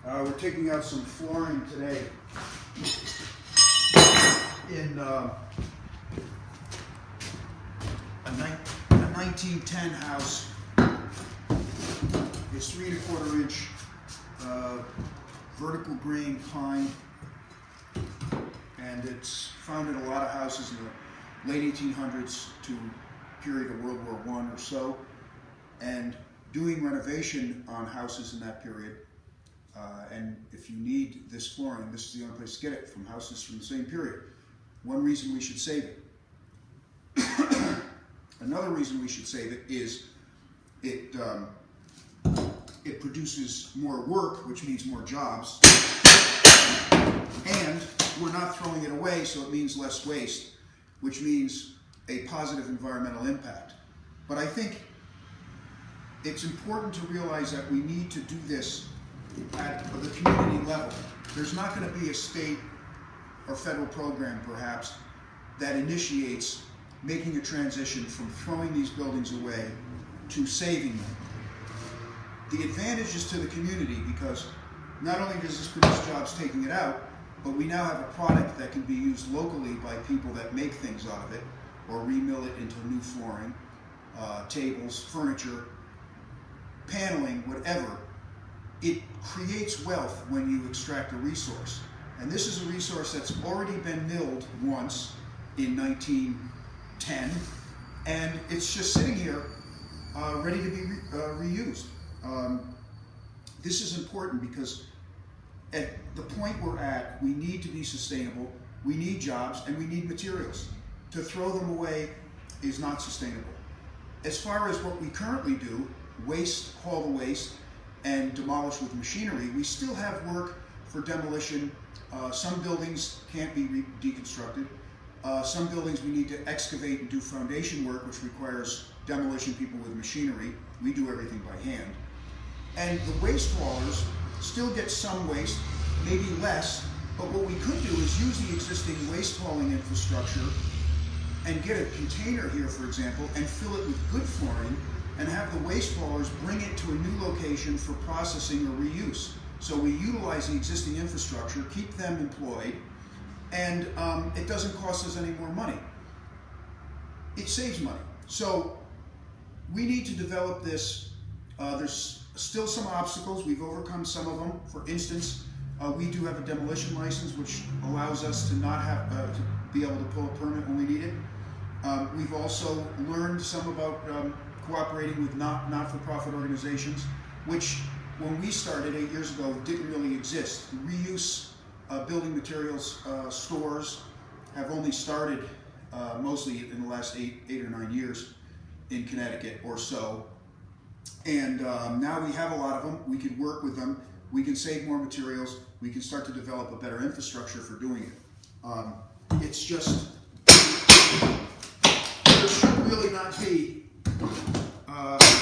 We're taking out some flooring today in a 1910 house. It's 3 1/4 inch vertical grain pine, and it's found in a lot of houses in the late 1800s to period of World War I or so, and doing renovation on houses in that period. And if you need this flooring, this is the only place to get it from houses from the same period. One reason we should save it. Another reason we should save it is it produces more work, which means more jobs, and we're not throwing it away, so it means less waste, which means a positive environmental impact. But I think it's important to realize that we need to do this at the community level. There's not going to be a state or federal program, perhaps, that initiates making a transition from throwing these buildings away to saving them. The advantage is to the community, because not only does this produce jobs taking it out, but we now have a product that can be used locally by people that make things out of it, or remill it into new flooring, tables, furniture, paneling, whatever. It creates wealth when you extract a resource. And this is a resource that's already been milled once in 1910, and it's just sitting here ready to be reused. This is important because at the point we're at, we need to be sustainable, we need jobs, and we need materials. To throw them away is not sustainable. As far as what we currently do, waste, haul the waste, and demolish with machinery, we still have work for demolition. Some buildings can't be deconstructed. Some buildings we need to excavate and do foundation work, which requires demolition people with machinery. We do everything by hand. And the waste haulers still get some waste, maybe less, but what we could do is use the existing waste hauling infrastructure and get a container here, for example, and fill it with good flooring, and have the waste haulers bring it to a new location for processing or reuse. So we utilize the existing infrastructure, keep them employed, and it doesn't cost us any more money. It saves money. So we need to develop this. There's still some obstacles. We've overcome some of them. For instance, we do have a demolition license, which allows us to not have to be able to pull a permit when we need it. We've also learned some about cooperating with not-for-profit organizations, which when we started 8 years ago didn't really exist. The reuse building materials stores have only started mostly in the last eight or 9 years in Connecticut or so. And now we have a lot of them. We can work with them. We can save more materials. We can start to develop a better infrastructure for doing it. It's just, there should really not be